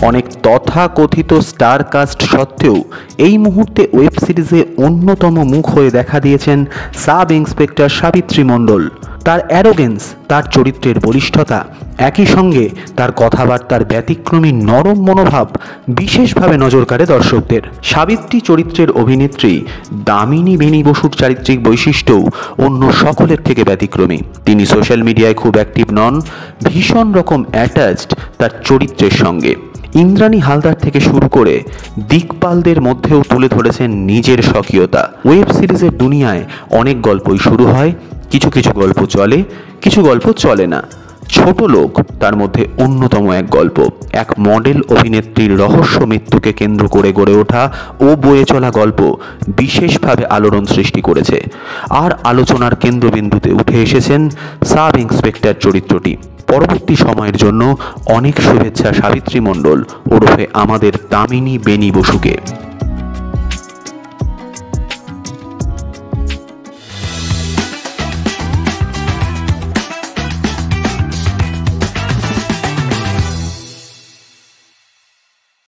অনেক তথাকথিত star caste সত্ত্বেও এই মুহূর্তে ওয়েব সিরিজে অন্যতম মুখ হয়ে দেখা দিয়েছেন সাব ইন্সপেক্টর সাবিত্রী মণ্ডল। তার অ্যারোগেন্স, তার চরিত্রের বলিষ্ঠতা, একই সঙ্গে তার কথাবার্তার ব্যতিক্রমী নরম মনোভাব বিশেষভাবে নজর কাড়ে দর্শকদের। সাবিত্রী চরিত্রের অভিনেত্রী দামিনী বেনী বসুর চারিত্রিক বৈশিষ্ট্যও অন্য সকলের থেকে ব্যতিক্রমী। তিনি সোশ্যাল মিডিয়ায় খুব অ্যাক্টিভ নন, ভীষণ রকম অ্যাটাচড তার চরিত্রের সঙ্গে। ইন্দ্রাণী হালদার থেকে শুরু করে দিকপালদের মধ্যেও তুলে ধরেছেন নিজের স্বকীয়তা। ওয়েব সিরিজের দুনিয়ায় অনেক গল্পই শুরু হয়, কিছু কিছু গল্প চলে, কিছু গল্প চলে না। ছোট লোক তার মধ্যে অন্যতম এক গল্প। এক মডেল অভিনেত্রীর রহস্য মৃত্যুকে কেন্দ্র করে গড়ে ওঠা ও বয়ে চলা গল্প বিশেষভাবে আলোড়ন সৃষ্টি করেছে। আর আলোচনার কেন্দ্রবিন্দুতে উঠে এসেছেন সাব ইন্সপেক্টর চরিত্রটি। পরবর্তী সময়ের জন্য অনেক শুভেচ্ছা সাবিত্রী মণ্ডল ওরফে আমাদের দামিনী বেনী বসুকে।